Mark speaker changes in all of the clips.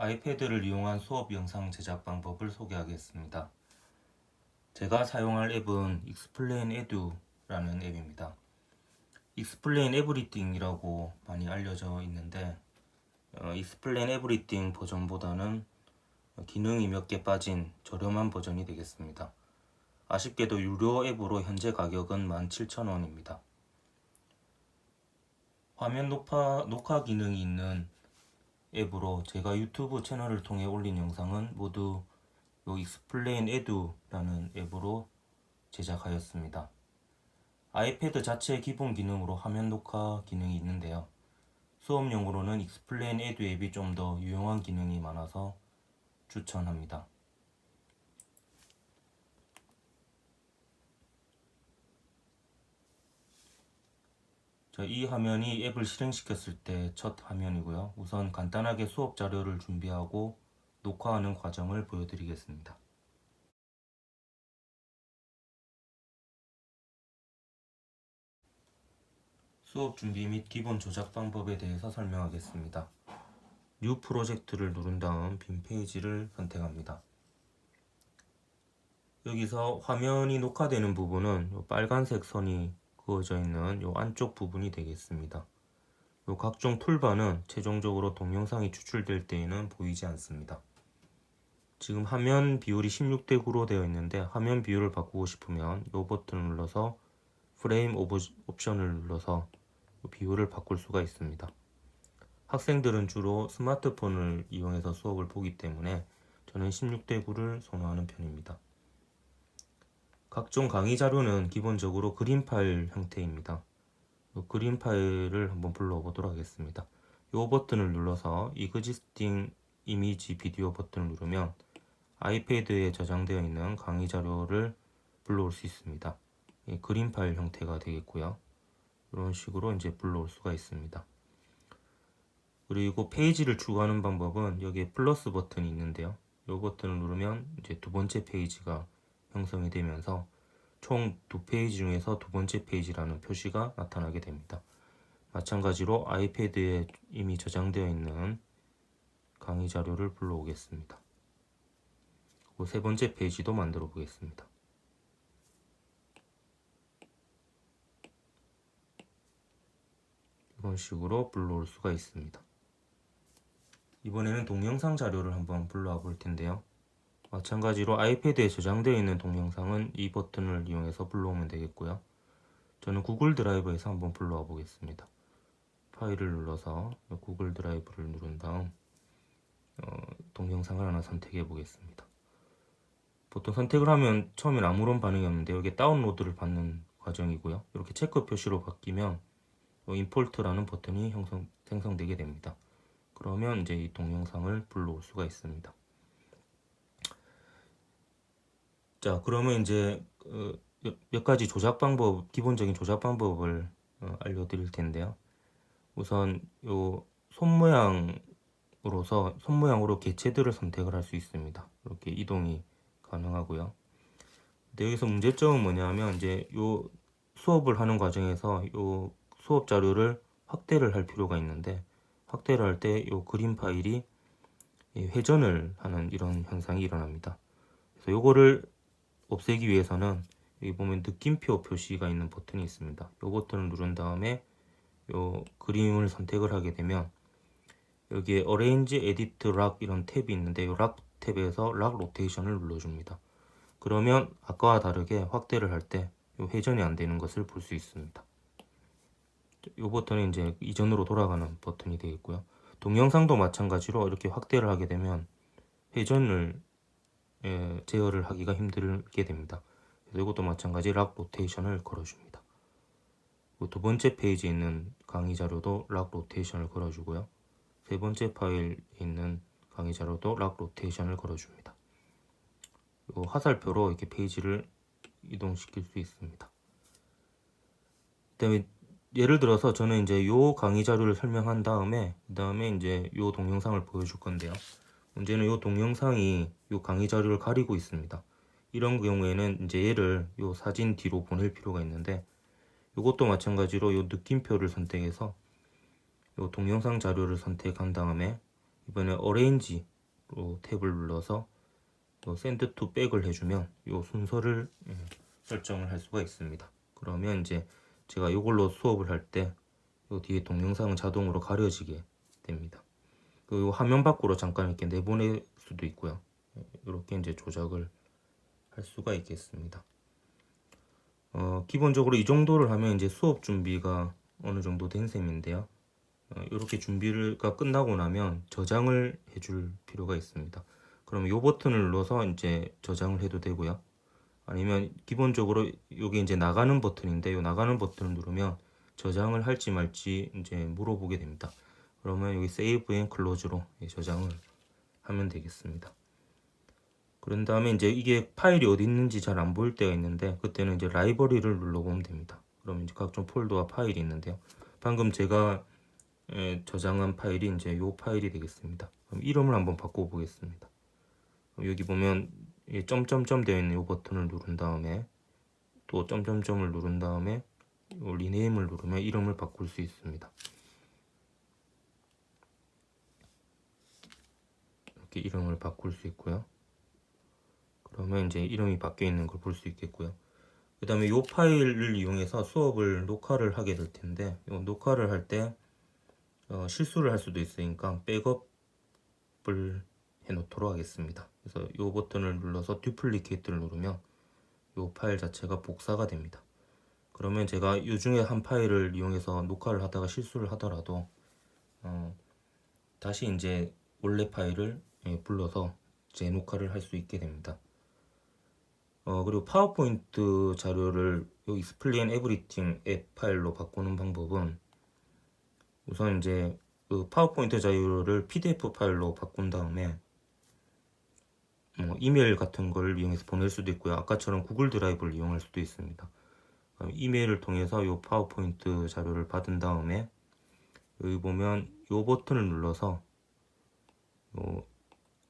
Speaker 1: 아이패드를 이용한 수업 영상 제작 방법을 소개하겠습니다. 제가 사용할 앱은 익스플레인 에듀라는 앱입니다. 익스플레인 에브리띵이라고 많이 알려져 있는데 익스플레인 에브리띵 버전보다는 기능이 몇 개 빠진 저렴한 버전이 되겠습니다. 아쉽게도 유료 앱으로 현재 가격은 17,000원입니다. 화면 녹화 기능이 있는 앱으로 제가 유튜브 채널을 통해 올린 영상은 모두 요 익스플레인 에듀라는 앱으로 제작하였습니다. 아이패드 자체 기본 기능으로 화면 녹화 기능이 있는데요. 수업용으로는 익스플레인 에듀 앱이 좀 더 유용한 기능이 많아서 추천합니다. 이 화면이 앱을 실행시켰을 때 첫 화면이고요. 우선 간단하게 수업 자료를 준비하고 녹화하는 과정을 보여드리겠습니다. 수업 준비 및 기본 조작 방법에 대해서 설명하겠습니다. 뉴 프로젝트를 누른 다음 빈 페이지를 선택합니다. 여기서 화면이 녹화되는 부분은 요 빨간색 선이 그어져 있는 요 안쪽 부분이 되겠습니다. 요 각종 툴바는 최종적으로 동영상이 추출될 때에는 보이지 않습니다. 지금 화면 비율이 16대 9로 되어 있는데 화면 비율을 바꾸고 싶으면 이 버튼을 눌러서 프레임 옵션을 눌러서 비율을 바꿀 수가 있습니다. 학생들은 주로 스마트폰을 이용해서 수업을 보기 때문에 저는 16대 9를 선호하는 편입니다. 각종 강의 자료는 기본적으로 그림 파일 형태입니다. 그림 파일을 한번 불러보도록 하겠습니다. 이 버튼을 눌러서 Existing Image Video 버튼을 누르면 아이패드에 저장되어 있는 강의 자료를 불러올 수 있습니다. 그림 파일 형태가 되겠고요. 이런 식으로 이제 불러올 수가 있습니다. 그리고 페이지를 추가하는 방법은 여기에 플러스 버튼이 있는데요. 이 버튼을 누르면 이제 두 번째 페이지가 형성이 되면서 총 두 페이지 중에서 두 번째 페이지라는 표시가 나타나게 됩니다. 마찬가지로 아이패드에 이미 저장되어 있는 강의 자료를 불러오겠습니다. 그 세 번째 페이지도 만들어 보겠습니다. 이런 식으로 불러올 수가 있습니다. 이번에는 동영상 자료를 한번 불러와 볼 텐데요. 마찬가지로 아이패드에 저장되어 있는 동영상은 이 버튼을 이용해서 불러오면 되겠고요. 저는 구글 드라이브에서 한번 불러와 보겠습니다. 파일을 눌러서 구글 드라이브를 누른 다음 동영상을 하나 선택해 보겠습니다. 보통 선택을 하면 처음엔 아무런 반응이 없는데 여기 다운로드를 받는 과정이고요. 이렇게 체크 표시로 바뀌면 임포트라는 버튼이 생성되게 됩니다. 그러면 이제 이 동영상을 불러올 수가 있습니다. 자, 그러면 이제 몇 가지 조작 방법, 기본적인 조작 방법을 알려드릴 텐데요. 우선 요 손모양으로 개체들을 선택을 할 수 있습니다. 이렇게 이동이 가능하고요. 근데 여기서 문제점은 뭐냐면 이제 요 수업을 하는 과정에서 요 수업 자료를 확대를 할 필요가 있는데 확대를 할 때 요 그림 파일이 회전을 하는 이런 현상이 일어납니다. 그래서 요거를 없애기 위해서는 여기 보면 느낌표 표시가 있는 버튼이 있습니다. 요 버튼을 누른 다음에 요 그림을 선택을 하게 되면 여기에 Arrange, Edit, Lock 이런 탭이 있는데 요 락 탭에서 락 로테이션을 눌러줍니다. 그러면 아까와 다르게 확대를 할 때 회전이 안 되는 것을 볼 수 있습니다. 이 버튼은 이제 이전으로 돌아가는 버튼이 되겠고요. 동영상도 마찬가지로 이렇게 확대를 하게 되면 회전을 제어를 하기가 힘들게 됩니다. 그래서 이것도 마찬가지 락 로테이션을 걸어줍니다. 두 번째 페이지에 있는 강의 자료도 락 로테이션을 걸어주고요. 세 번째 파일에 있는 강의 자료도 락 로테이션을 걸어줍니다. 화살표로 이렇게 페이지를 이동시킬 수 있습니다. 그다음에 예를 들어서 저는 이제 요 강의 자료를 설명한 다음에 그다음에 이제 요 동영상을 보여줄 건데요. 문제는 요 동영상이 요 강의 자료를 가리고 있습니다. 이런 경우에는 이제 얘를 요 사진 뒤로 보낼 필요가 있는데 이것도 마찬가지로 요 느낌표를 선택해서 요 동영상 자료를 선택한 다음에 이번에 어레인지로 탭을 눌러서 샌드 투 백을 해주면 이 순서를 설정을 할 수가 있습니다. 그러면 이제 제가 이걸로 수업을 할 때 이 뒤에 동영상은 자동으로 가려지게 됩니다. 그리고 화면 밖으로 잠깐 이렇게 내보낼 수도 있고요. 이렇게 이제 조작을 할 수가 있겠습니다. 기본적으로 이 정도를 하면 이제 수업 준비가 어느 정도 된 셈인데요. 이렇게 준비가 끝나고 나면 저장을 해줄 필요가 있습니다. 그럼 이 버튼을 눌러서 이제 저장을 해도 되고요. 아니면 기본적으로 이게 이제 나가는 버튼인데 이 나가는 버튼을 누르면 저장을 할지 말지 이제 물어보게 됩니다. 그러면 여기 Save and Close로 저장을 하면 되겠습니다. 그런 다음에 이제 이게 파일이 어디 있는지 잘 안 보일 때가 있는데 그때는 이제 라이브러리를 눌러보면 됩니다. 그러면 이제 각종 폴더와 파일이 있는데요. 방금 제가 저장한 파일이 이제 이 파일이 되겠습니다. 그럼 이름을 한번 바꿔보겠습니다. 여기 보면 점점점 되어 있는 이 버튼을 누른 다음에 또 점점점을 누른 다음에 리네임을 누르면 이름을 바꿀 수 있습니다. 이렇게 이름을 바꿀 수 있고요. 그러면 이제 이름이 바뀌어 있는 걸 볼 수 있겠고요. 그 다음에 이 파일을 이용해서 수업을 녹화를 하게 될 텐데 녹화를 할 때 실수를 할 수도 있으니까 백업을 해 놓도록 하겠습니다. 그래서 이 버튼을 눌러서 듀플리케이트를 누르면 이 파일 자체가 복사가 됩니다. 그러면 제가 이 중에 한 파일을 이용해서 녹화를 하다가 실수를 하더라도 다시 이제 원래 파일을 불러서 재녹화를 할 수 있게 됩니다. 그리고 파워포인트 자료를 이 Explain Everything 앱 파일로 바꾸는 방법은 우선 이제 그 파워포인트 자료를 PDF 파일로 바꾼 다음에 이메일 같은 걸 이용해서 보낼 수도 있고요. 아까처럼 구글 드라이브를 이용할 수도 있습니다. 이메일을 통해서 이 파워포인트 자료를 받은 다음에 여기 보면 이 버튼을 눌러서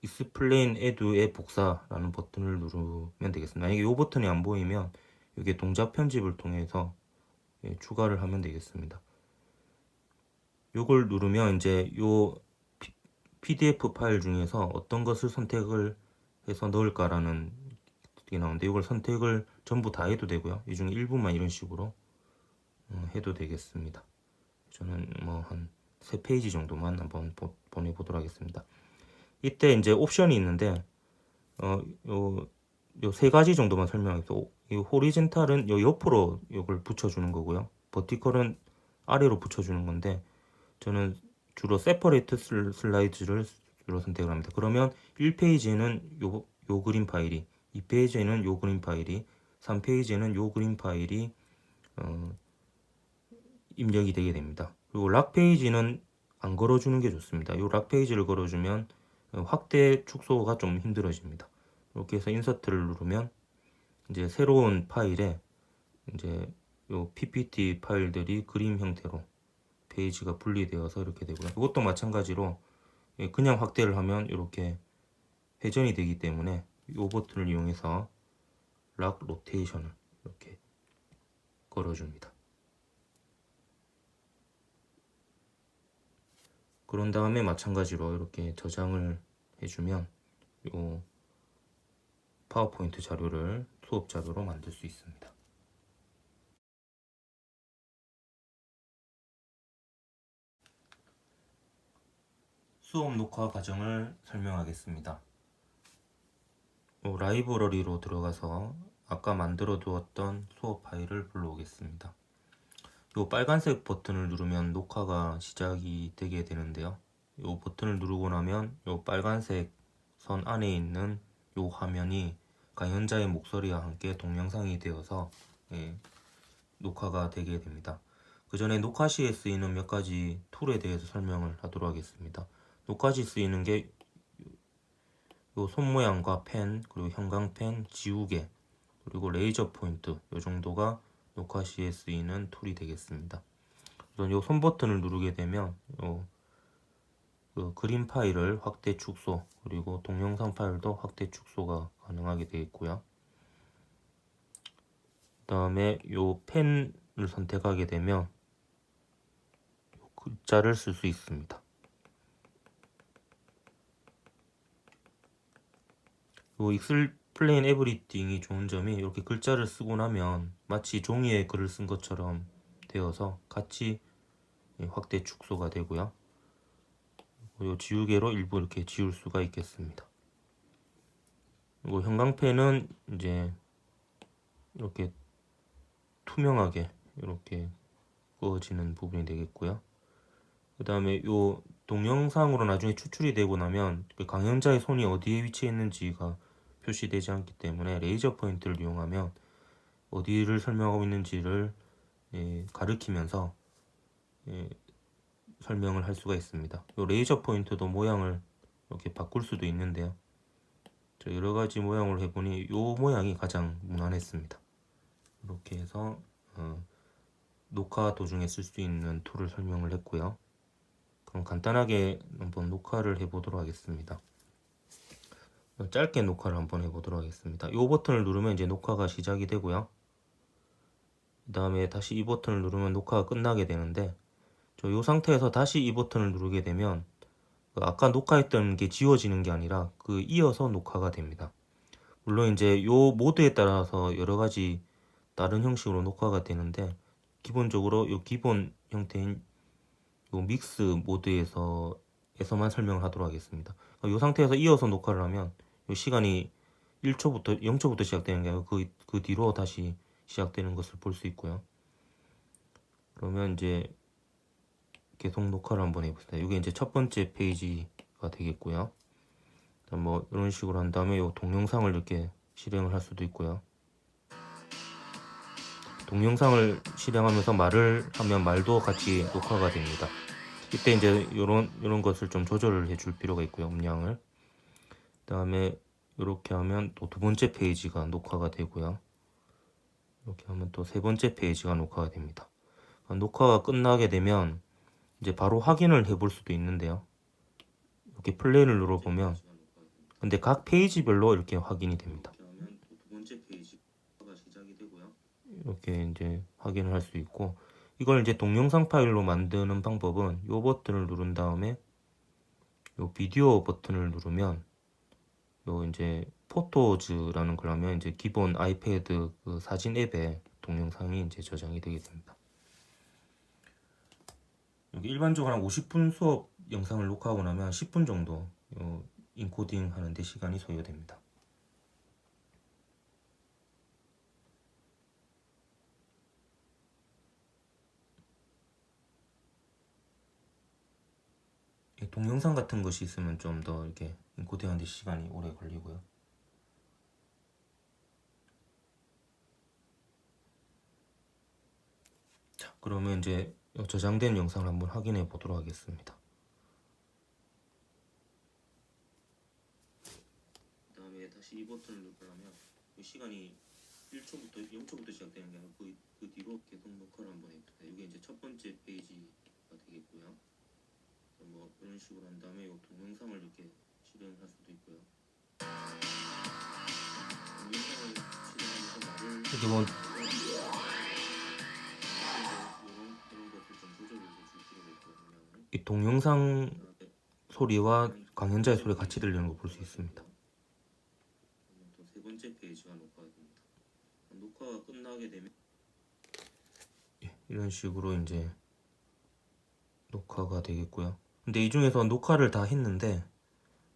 Speaker 1: Explain Add의 복사라는 버튼을 누르면 되겠습니다. 만약에 이 버튼이 안 보이면 이게 동작 편집을 통해서 추가를 하면 되겠습니다. 이걸 누르면 이제 이 PDF 파일 중에서 어떤 것을 선택을 해서 넣을까라는 게 나오는데 이걸 선택을 전부 다 해도 되고요. 이 중에 일부만 이런 식으로 해도 되겠습니다. 저는 뭐 한 3페이지 정도만 한번 보내보도록 하겠습니다. 이때 이제 옵션이 있는데 요 3가지 정도만 설명해서 이 호리젠탈은 요 옆으로 이걸 붙여주는 거고요. 버티컬은 아래로 붙여주는 건데 저는 주로 세퍼레이트 슬라이드를 주로 선택을 합니다. 그러면 1페이지에는 요 그림 파일이, 2페이지에는 요 그림 파일이, 3페이지에는 요 그림 파일이 입력이 되게 됩니다. 그리고 락 페이지는 안 걸어주는 게 좋습니다. 요 락 페이지를 걸어주면 확대 축소가 좀 힘들어집니다. 이렇게 해서 인서트를 누르면 이제 새로운 파일에 이제 요 PPT 파일들이 그림 형태로 페이지가 분리되어서 이렇게 되고요. 이것도 마찬가지로 그냥 확대를 하면 이렇게 회전이 되기 때문에 이 버튼을 이용해서 락 로테이션을 이렇게 걸어줍니다. 그런 다음에 마찬가지로 이렇게 저장을 해주면 이 파워포인트 자료를 수업 자료로 만들 수 있습니다. 수업 녹화 과정을 설명하겠습니다. 라이브러리로 들어가서 아까 만들어 두었던 수업 파일을 불러오겠습니다. 이 빨간색 버튼을 누르면 녹화가 시작이 되게 되는데요. 이 버튼을 누르고 나면 이 빨간색 선 안에 있는 이 화면이 강연자의 목소리와 함께 동영상이 되어서 녹화가 되게 됩니다. 그 전에 녹화 시에 쓰이는 몇 가지 툴에 대해서 설명을 하도록 하겠습니다. 녹화 시 쓰이는 게 요 손 모양과 펜, 그리고 형광펜, 지우개, 그리고 레이저 포인트 요 정도가 녹화 시에 쓰이는 툴이 되겠습니다. 우선 요 손 버튼을 누르게 되면 그 그림 파일을 확대 축소 그리고 동영상 파일도 확대 축소가 가능하게 되어 있고요. 그 다음에 요 펜을 선택하게 되면 요 글자를 쓸 수 있습니다. 그 다음에 요 손 모양과 펜, 그리고 형광펜, 지우개, 그리고 레이저 포인트 요 정도가 녹화 시에 쓰이는 툴이 되겠습니다. 우선 요 손 버튼을 누르게 되면 그 그림 파일을 확대 축소 그리고 동영상 파일도 확대 축소가 가능하게 되어 있고요. 그 다음에 요 펜을 선택하게 되면 요 글자를 쓸 수 있습니다. 요 익스플레인 에브리띵이 좋은 점이 이렇게 글자를 쓰고 나면 마치 종이에 글을 쓴 것처럼 되어서 같이 확대 축소가 되고요. 요 지우개로 일부 이렇게 지울 수가 있겠습니다. 그리고 형광펜은 이제 이렇게 투명하게 이렇게 그어지는 부분이 되겠고요. 그 다음에 요 동영상으로 나중에 추출이 되고 나면 그 강연자의 손이 어디에 위치해 있는지가 표시되지 않기 때문에 레이저 포인트를 이용하면 어디를 설명하고 있는지를 가리키면서 설명을 할 수가 있습니다. 요 레이저 포인트도 모양을 이렇게 바꿀 수도 있는데요. 여러 가지 모양을 해보니 요 모양이 가장 무난했습니다. 이렇게 해서 녹화 도중에 쓸 수 있는 툴을 설명을 했고요. 그럼 간단하게 한번 녹화를 해보도록 하겠습니다. 짧게 녹화를 한번 해보도록 하겠습니다. 이 버튼을 누르면 이제 녹화가 시작이 되고요. 그 다음에 다시 이 버튼을 누르면 녹화가 끝나게 되는데 이 상태에서 다시 이 버튼을 누르게 되면 아까 녹화했던 게 지워지는 게 아니라 이어서 녹화가 됩니다. 물론 이제 이 모드에 따라서 여러 가지 다른 형식으로 녹화가 되는데 기본적으로 이 기본 형태인 요 믹스 모드에서만 설명을 하도록 하겠습니다. 이 상태에서 이어서 녹화를 하면 요 시간이 1초부터 0초부터 시작되는 게 아니고 그 뒤로 다시 시작되는 것을 볼 수 있고요. 그러면 이제 계속 녹화를 한번 해봅시다. 이게 이제 첫 번째 페이지가 되겠고요. 뭐 이런 식으로 한 다음에 요 동영상을 이렇게 실행을 할 수도 있고요. 동영상을 실행하면서 말을 하면 말도 같이 녹화가 됩니다. 이때 이제 요런 것을 좀 조절을 해줄 필요가 있고요. 음량을. 그 다음에 이렇게 하면 또 두 번째 페이지가 녹화가 되고요. 이렇게 하면 또 세 번째 페이지가 녹화가 됩니다. 녹화가 끝나게 되면 이제 바로 확인을 해볼 수도 있는데요. 이렇게 플레이를 눌러보면 근데 각 페이지별로 이렇게 확인이 됩니다. 이렇게 이제 확인을 할 수 있고 이걸 이제 동영상 파일로 만드는 방법은 이 버튼을 누른 다음에 이 비디오 버튼을 누르면 요 이제 포토즈라는 걸 하면 이제 기본 아이패드 그 사진 앱에 동영상이 이제 저장이 되겠습니다. 여기 일반적으로 한 50분 수업 영상을 녹화하고 나면 한 10분 정도 인코딩 하는데 시간이 소요됩니다. 동영상 같은 것이 있으면 좀 더 이렇게 인코딩 하는데 시간이 오래 걸리고요. 자, 그러면 이제 저장된 영상을 한번 확인해 보도록 하겠습니다. 그 다음에 다시 이 버튼을 누르면 시간이 1초부터 0초부터 시작되는 게 아니고 그 뒤로 계속 녹화를 한번 해봅니다. 이게 이제 첫 번째 페이지가 되겠고요. 뭐 이런 식으로 한 다음에 이 동영상을 이렇게 실행을 할 수도 있고요. 동영상을 실행하면서 말을 이렇게 뭐 이런 것을 좀 조절해서 줄 필요가 있거든요. 이 동영상 소리와 강연자의 소리 같이 들리는 거 볼 수 있습니다. 또 세 번째 페이지가 녹화가 됩니다. 녹화가 끝나게 되면 이런 식으로 이제 녹화가 되겠고요. 근데 이 중에서 녹화를 다 했는데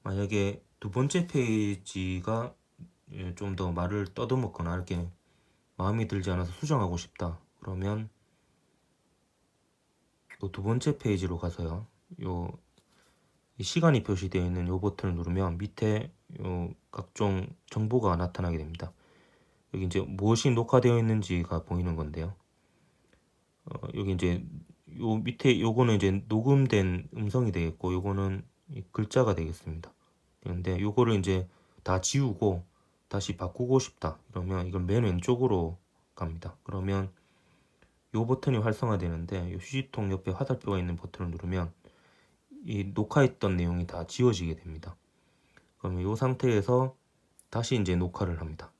Speaker 1: 만약에 두 번째 페이지가 좀 더 말을 떠듬었거나 이렇게 마음에 들지 않아서 수정하고 싶다 그러면 요 두 번째 페이지로 가서요. 요 시간이 표시되어 있는 요 버튼을 누르면 밑에 요 각종 정보가 나타나게 됩니다. 여기 이제 무엇이 녹화되어 있는지가 보이는 건데요. 여기 이제 요 밑에 요거는 이제 녹음된 음성이 되겠고 요거는 글자가 되겠습니다. 그런데 요거를 이제 다 지우고 다시 바꾸고 싶다 그러면 이걸 맨 왼쪽으로 갑니다. 그러면 요 버튼이 활성화되는데 요 휴지통 옆에 화살표가 있는 버튼을 누르면 이 녹화했던 내용이 다 지워지게 됩니다. 그러면 요 상태에서 다시 이제 녹화를 합니다.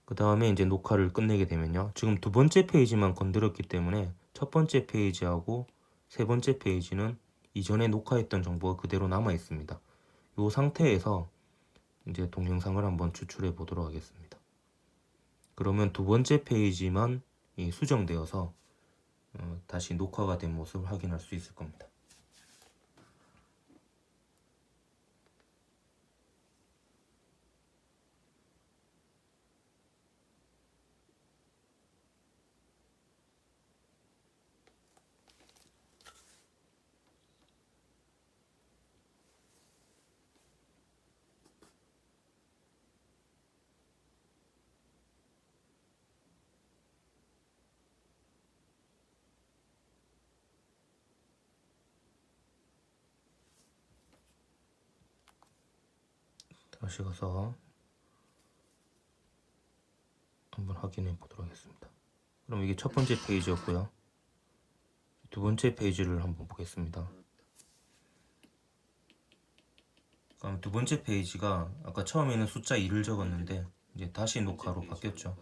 Speaker 1: 그 다음에 이제 녹화를 끝내게 되면요. 지금 두 번째 페이지만 건드렸기 때문에 첫 번째 페이지하고 세 번째 페이지는 이전에 녹화했던 정보가 그대로 남아 있습니다. 이 상태에서 이제 동영상을 한번 추출해 보도록 하겠습니다. 그러면 두 번째 페이지만 수정되어서 다시 녹화가 된 모습을 확인할 수 있을 겁니다. 다시 가서 한번 확인해 보도록 하겠습니다. 그럼 이게 첫 번째 페이지였고요. 두 번째 페이지를 한번 보겠습니다. 그럼 두 번째 페이지가 아까 처음에는 숫자 2를 적었는데 이제 다시 녹화로 바뀌었죠.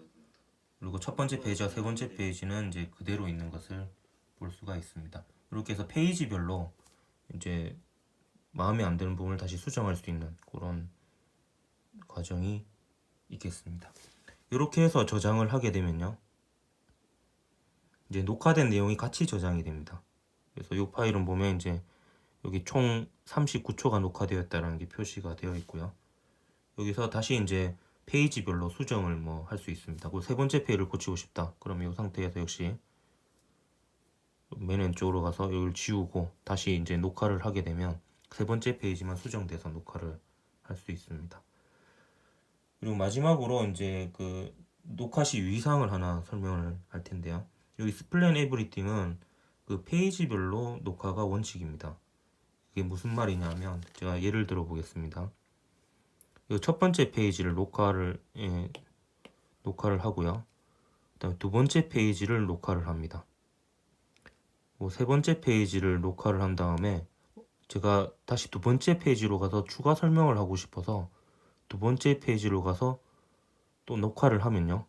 Speaker 1: 그리고 첫 번째 페이지와 세 번째 페이지는 이제 그대로 있는 것을 볼 수가 있습니다. 이렇게 해서 페이지별로 이제 마음에 안 드는 부분을 다시 수정할 수 있는 그런 과정이 있겠습니다. 이렇게 해서 저장을 하게 되면요, 이제 녹화된 내용이 같이 저장이 됩니다. 그래서 이 파일은 보면 이제 여기 총 39초가 녹화되었다는 게 표시가 되어 있고요. 여기서 다시 이제 페이지별로 수정을 뭐 할 수 있습니다. 그리고 세 번째 페이지를 고치고 싶다. 그러면 이 상태에서 역시 맨 왼쪽으로 가서 이걸 지우고 다시 이제 녹화를 하게 되면 세 번째 페이지만 수정돼서 녹화를 할 수 있습니다. 그리고 마지막으로 이제 그 녹화 시 유의사항을 하나 설명을 할 텐데요. 여기 스플랜 에브리띵은 그 페이지별로 녹화가 원칙입니다. 이게 무슨 말이냐면 제가 예를 들어 보겠습니다. 이 첫 번째 페이지를 녹화를 하고요. 그다음에 두 번째 페이지를 녹화를 합니다. 세 번째 페이지를 녹화를 한 다음에 제가 다시 두 번째 페이지로 가서 추가 설명을 하고 싶어서 두 번째 페이지로 가서 또 녹화를 하면요.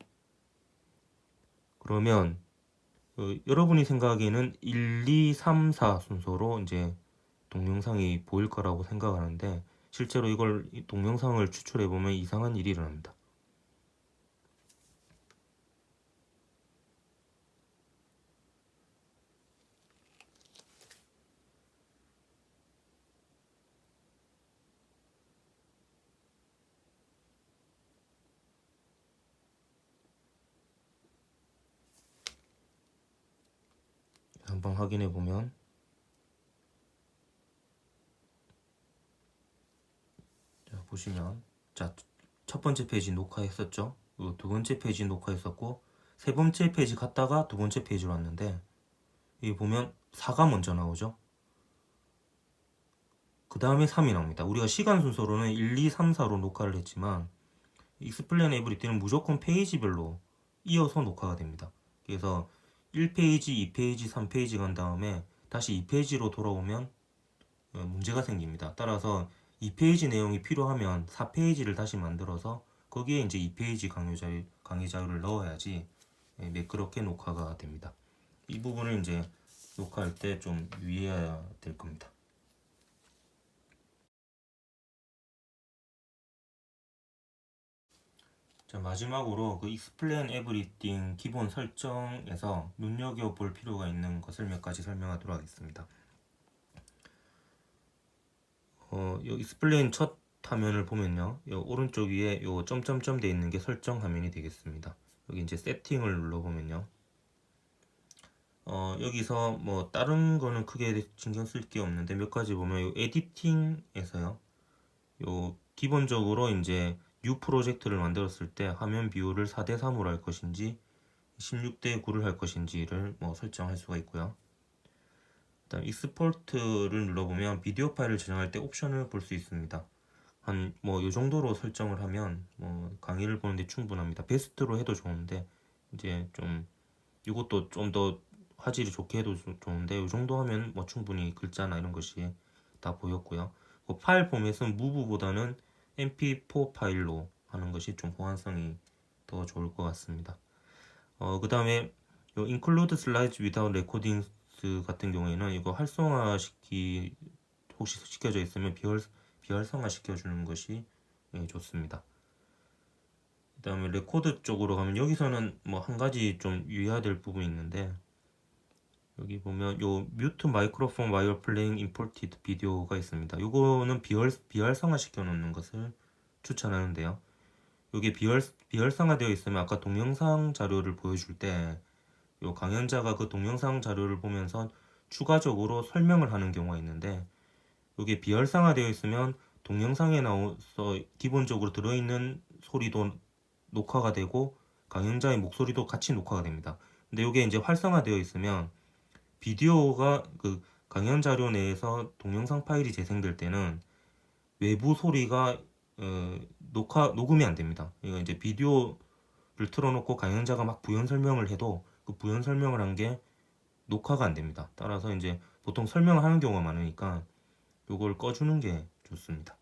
Speaker 1: 그러면 여러분이 생각하기에는 1, 2, 3, 4 순서로 이제 동영상이 보일 거라고 생각하는데 실제로 이걸 동영상을 추출해 보면 이상한 일이 일어납니다. 한번 확인해 보면 자, 보시면 자, 첫 번째 페이지 녹화했었죠. 두 번째 페이지 녹화했었고 세 번째 페이지 갔다가 두 번째 페이지로 왔는데 여기 보면 4가 먼저 나오죠. 그 다음에 3이 나옵니다. 우리가 시간 순서로는 1, 2, 3, 4로 녹화를 했지만 익스플레인 에브리띵은 무조건 페이지별로 이어서 녹화가 됩니다. 그래서 1페이지, 2페이지, 3페이지 간 다음에 다시 2페이지로 돌아오면 문제가 생깁니다. 따라서 2페이지 내용이 필요하면 4페이지를 다시 만들어서 거기에 이제 2페이지 강의 자료를 넣어야지 매끄럽게 녹화가 됩니다. 이 부분을 이제 녹화할 때 좀 유의해야 될 겁니다. 자, 마지막으로 그 explain everything 기본 설정에서 눈여겨볼 필요가 있는 것을 몇 가지 설명하도록 하겠습니다. 이 explain 첫 화면을 보면요, 요 오른쪽 위에 요 점점점 돼 있는 게 설정 화면이 되겠습니다. 여기 이제 세팅을 눌러보면요, 여기서 뭐 다른 거는 크게 신경 쓸 게 없는데 몇 가지 보면 요 에디팅에서요, 요 기본적으로 이제 뉴 프로젝트를 만들었을 때 화면 비율을 4:3으로 할 것인지 16:9를 할 것인지를 뭐 설정할 수가 있고요. 일단 익스포트를 눌러보면 비디오 파일을 저장할 때 옵션을 볼 수 있습니다. 한 뭐 이 정도로 설정을 하면 뭐 강의를 보는데 충분합니다. 베스트로 해도 좋은데 이제 좀 이것도 좀 더 화질이 좋게 해도 좋은데 이 정도 하면 뭐 충분히 글자나 이런 것이 다 보였고요. 그 파일 포맷은 무브보다는 mp4 파일로 하는 것이 좀 호환성이 더 좋을 것 같습니다. 그 다음에 include slides without recording OBS 같은 경우에는 이거 혹시 시켜져 있으면 비활성화 시켜주는 것이 좋습니다. 그다음에 레코드 쪽으로 가면 여기서는 뭐 한 가지 좀 유의해야 될 부분이 있는데, 여기 보면 요 뮤트 마이크로폰 와이어 플레잉 임포티드 비디오가 있습니다. 요거는 비활성화 시켜 놓는 것을 추천하는데요. 요게 비활성화되어 있으면 아까 동영상 자료를 보여줄 때 요 강연자가 그 동영상 자료를 보면서 추가적으로 설명을 하는 경우가 있는데, 요게 비활성화되어 있으면 동영상에 나와서 기본적으로 들어있는 소리도 녹화가 되고 강연자의 목소리도 같이 녹화가 됩니다. 근데 요게 이제 활성화되어 있으면 비디오가 그 강연 자료 내에서 동영상 파일이 재생될 때는 외부 소리가 녹음이 안 됩니다. 이거 이제 비디오를 틀어놓고 강연자가 막 부연 설명을 해도 그 부연 설명을 한 게 녹화가 안 됩니다. 따라서 이제 보통 설명을 하는 경우가 많으니까 요걸 꺼주는 게 좋습니다.